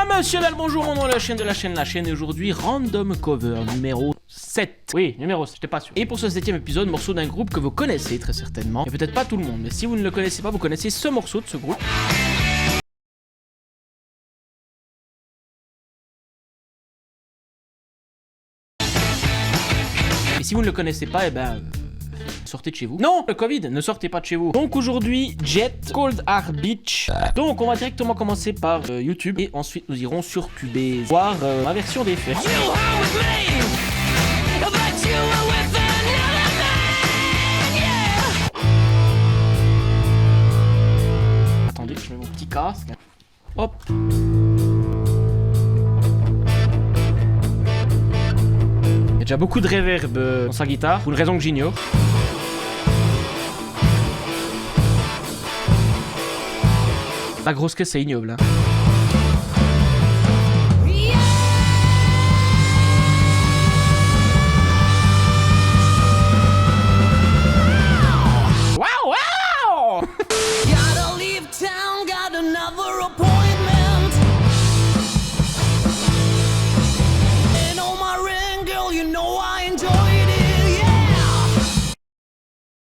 Mesdames, messieurs, bonjour, mon nom est la chaîne et aujourd'hui, Random Cover numéro 7. Oui, numéro 7, j'étais pas sûr. Et pour ce 7ème épisode, morceau d'un groupe que vous connaissez très certainement, et peut-être pas tout le monde, mais si vous ne le connaissez pas, vous connaissez ce morceau de ce groupe. Et si vous ne le connaissez pas, eh ben... sortez de chez vous. Non, le Covid, ne sortez pas de chez vous. Donc aujourd'hui, Jet, Cold Hard Beach. Donc on va directement commencer par YouTube et ensuite nous irons sur Cubase voir ma version des faits. Attendez, je mets mon petit casque. Hop. Il y a déjà beaucoup de reverb dans sa guitare, pour une raison que j'ignore. La grosse caisse c'est ignoble hein. Wow. Gotta leave town, got another appointment. And on my ring, girl, you know I enjoyed it, yeah.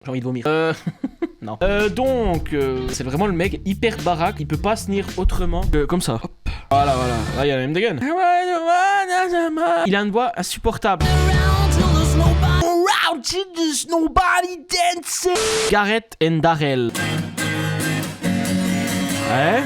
J'ai envie de vomir. Non. Donc, c'est vraiment le mec hyper baraque, il peut pas se tenir autrement que comme ça. Hop. Voilà. Là, il y a la même dégaine. Il a une voix insupportable. Around till there's nobody dancing. Gareth and Darrell. Ouais.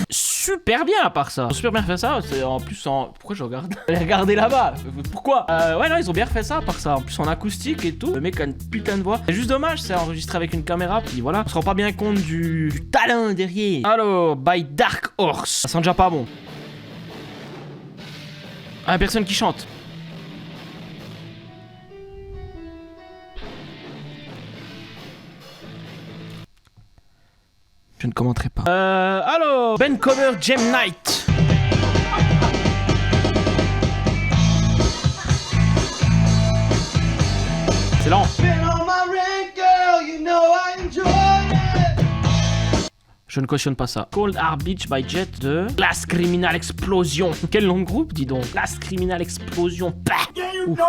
Super bien à part ça. Ils ont super bien fait ça. C'est en plus en. Pourquoi je regarde? Regardez là-bas. Pourquoi? Ouais, non, ils ont bien fait ça à part ça. En plus en acoustique et tout. Le mec a une putain de voix. C'est juste dommage, c'est enregistré avec une caméra. Puis voilà. On se rend pas bien compte du talent derrière. Alors, by Dark Horse. Ça sent déjà pas bon. Ah, personne qui chante. Je ne commenterai pas. Alors, Ben Cover Gem Night. C'est lent. Je ne cautionne pas ça. Cold Hard Beach by Jet de Last Criminal Explosion. Quel nom de groupe, dis donc. Last Criminal Explosion. Bah. Ouf.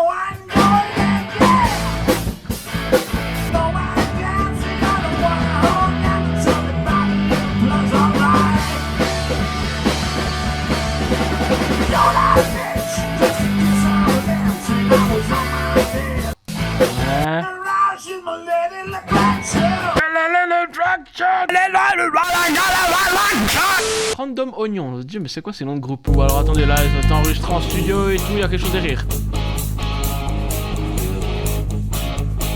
Random Oignon, Dieu, mais c'est quoi ces noms de groupe? Ou alors attendez, là, ils ont enregistré en studio et tout, il y a quelque chose derrière.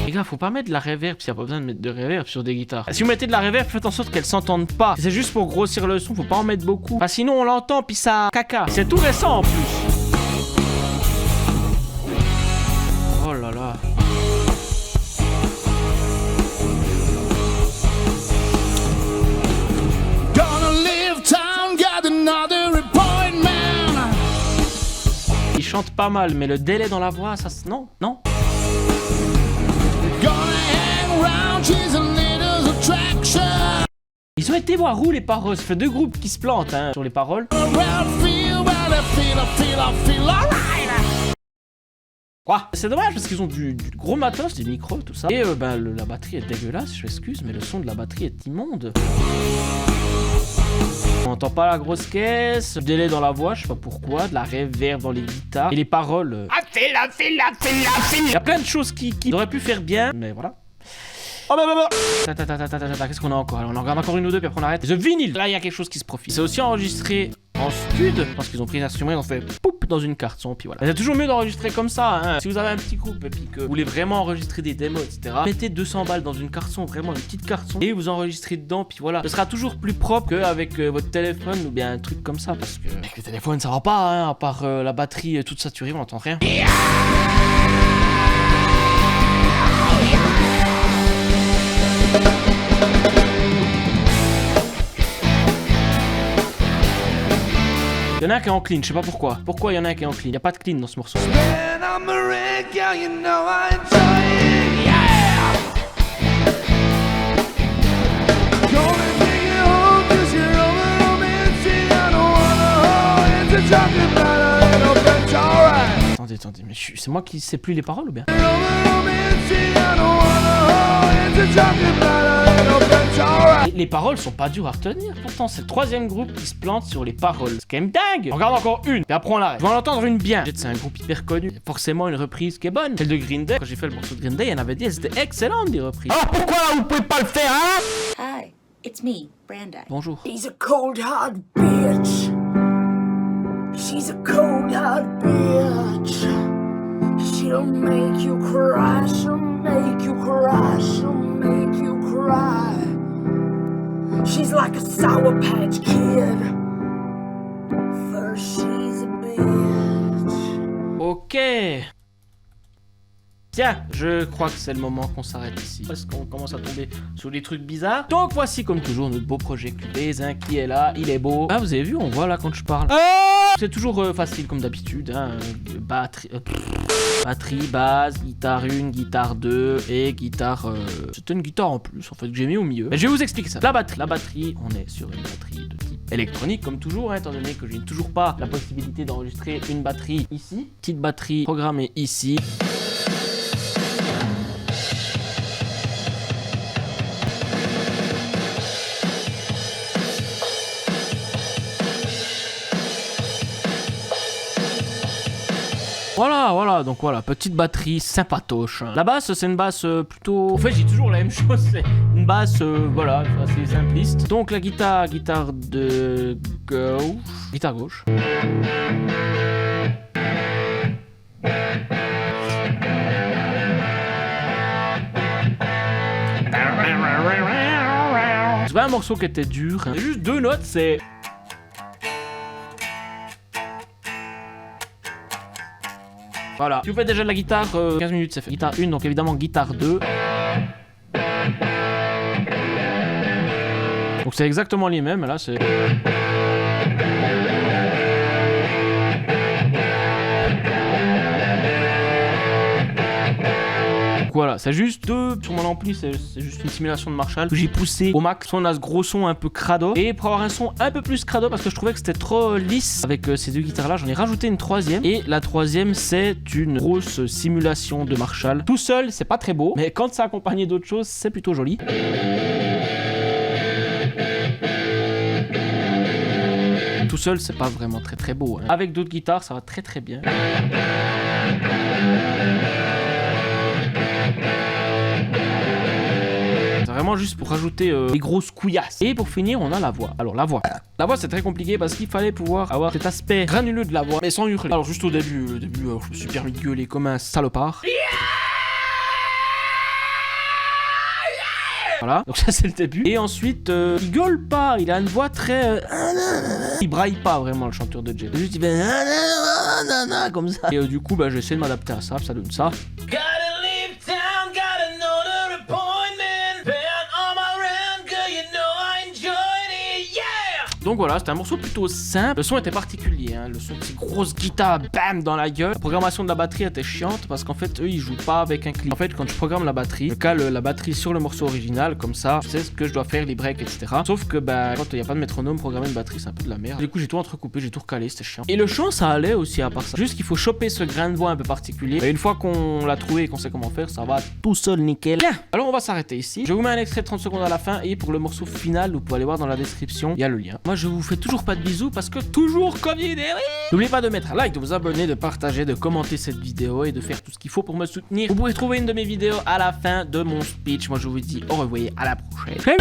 Les gars, faut pas mettre de la reverb s'il n'y a pas besoin de mettre de reverb sur des guitares. Si vous mettez de la reverb, faites en sorte qu'elle s'entende pas. C'est juste pour grossir le son, faut pas en mettre beaucoup. Enfin, sinon on l'entend puis ça caca. C'est tout récent en plus. Oh là là. Il chante pas mal, mais le délai dans la voix, ça se... Non. Ils ont été voir où les paroles? Ça fait deux groupes qui se plantent hein, sur les paroles. Quoi? C'est dommage parce qu'ils ont du gros matos, des micros, tout ça. Et la batterie est dégueulasse, je m'excuse, mais le son de la batterie est immonde. On entend pas la grosse caisse, le délai dans la voix, je sais pas pourquoi, de la reverb dans les guitares et les paroles. Il y a plein de choses qui auraient pu faire bien, mais voilà. Oh qu'est-ce qu'on a encore? Alors, on en regarde encore une ou deux puis après on arrête. The Vinyl, là il y a quelque chose qui se profile. C'est aussi enregistré en stud, parce qu'ils ont pris l'instrument, ils ont fait poup dans une carte son, puis voilà. C'est toujours mieux d'enregistrer comme ça, hein. Si vous avez un petit groupe et puis que vous voulez vraiment enregistrer des démos, etc., mettez 200 balles dans une carte son, vraiment une petite carte son, et vous enregistrez dedans, puis voilà. Ce sera toujours plus propre qu'avec votre téléphone ou bien un truc comme ça, parce que avec le téléphone ça va pas, hein, à part la batterie toute saturée, on n'entend rien. Il y en a un qui est en clean, je sais pas pourquoi. Pourquoi il y en a un qui est en clean? Il y a pas de clean dans ce morceau. And I'm a red girl, you know I enjoy it, yeah. Gonna take you home 'cause you're over on me and see I don't wanna hold into talking about a little French, alright. Attendez, mais c'est moi qui sais plus les paroles ou bien? You're over on me and see I don't wanna hold into talking about a little French, alright. Les paroles sont pas dures à retenir, pourtant c'est le troisième groupe qui se plante sur les paroles. C'est quand même dingue. On regarde encore une, et après on l'arrête. Je vais en entendre une bien. C'est un groupe hyper connu, forcément une reprise qui est bonne. Celle de Green Day, quand j'ai fait le morceau de Green Day, il y en avait dit, c'était excellente des reprises. Alors pourquoi là vous pouvez pas le faire, hein? Hi, it's me, Brandi. Bonjour. She's a cold hard bitch. She's a cold hard bitch. She'll make you cry, she'll make you cry, she'll make you cry. She's like a Sour Patch Kid. First she's a bitch. Ok. Tiens, je crois que c'est le moment qu'on s'arrête ici. Parce qu'on commence à tomber sur des trucs bizarres. Donc voici comme toujours notre beau projet Cubase, hein, qui est là, il est beau. Ah vous avez vu, on voit là quand je parle. C'est toujours facile comme d'habitude, hein. Batterie, basse, guitare 1, guitare 2 et guitare... C'était une guitare en plus en fait que j'ai mis au milieu. Mais je vais vous expliquer ça. La batterie, on est sur une batterie de type électronique comme toujours, hein, étant donné que je n'ai toujours pas la possibilité d'enregistrer une batterie ici. Petite batterie programmée ici. Voilà, donc voilà, petite batterie sympatoche. La basse, c'est une basse plutôt... En fait, j'ai toujours la même chose, c'est une basse, voilà, assez simpliste. Donc la guitare de gauche... Guitare gauche. C'est pas un morceau qui était dur, hein. Juste deux notes, c'est... Voilà. Si vous faites déjà de la guitare, 15 minutes c'est fait. Guitare 1, donc évidemment guitare 2. Donc c'est exactement les mêmes, là c'est... Voilà, c'est juste deux. Sur mon ampli, c'est juste une simulation de Marshall que j'ai poussé au max. On a ce gros son un peu crado. Et pour avoir un son un peu plus crado, parce que je trouvais que c'était trop lisse avec ces deux guitares là, j'en ai rajouté une troisième. Et la troisième, c'est une grosse simulation de Marshall. Tout seul, c'est pas très beau, mais quand c'est accompagné d'autres choses, c'est plutôt joli. Tout seul, c'est pas vraiment très beau, hein. Avec d'autres guitares, ça va très bien. Vraiment juste pour rajouter les grosses couillasses. Et pour finir, on a la voix. Alors la voix c'est très compliqué parce qu'il fallait pouvoir avoir cet aspect granuleux de la voix, mais sans hurler. Alors juste au début, alors, je me suis permis de gueuler comme un salopard. Voilà, donc ça c'est le début. Et ensuite, il gueule pas, il a une voix très... Il braille pas vraiment le chanteur de Jet. Juste il fait... comme ça. Et du coup, bah, j'ai essayé de m'adapter à ça, ça donne ça. Donc voilà, c'était un morceau plutôt simple. Le son était particulier, hein. Le son de ces grosses guitares, bam, dans la gueule. La programmation de la batterie était chiante parce qu'en fait, eux, ils jouent pas avec un clip. En fait, quand je programme la batterie, je cale la batterie sur le morceau original, comme ça, je sais ce que je dois faire, les breaks, etc. Sauf que, bah, quand il n'y a pas de métronome, programmer une batterie, c'est un peu de la merde. Du coup, j'ai tout entrecoupé, j'ai tout recalé, c'était chiant. Et le chant, ça allait aussi à part ça. Juste qu'il faut choper ce grain de voix un peu particulier. Et une fois qu'on l'a trouvé et qu'on sait comment faire, ça va tout seul nickel. Bien. Alors, on va s'arrêter ici. Je vous mets un extrait de 30 secondes à la fin et pour le morceau final, vous pouvez aller voir dans la description, il y a le lien. Moi, je vous fais toujours pas de bisous parce que toujours Covid, eh oui. N'oubliez pas de mettre un like, de vous abonner, de partager, de commenter cette vidéo et de faire tout ce qu'il faut pour me soutenir. Vous pouvez trouver une de mes vidéos à la fin de mon speech. Moi je vous dis au revoir, à la prochaine.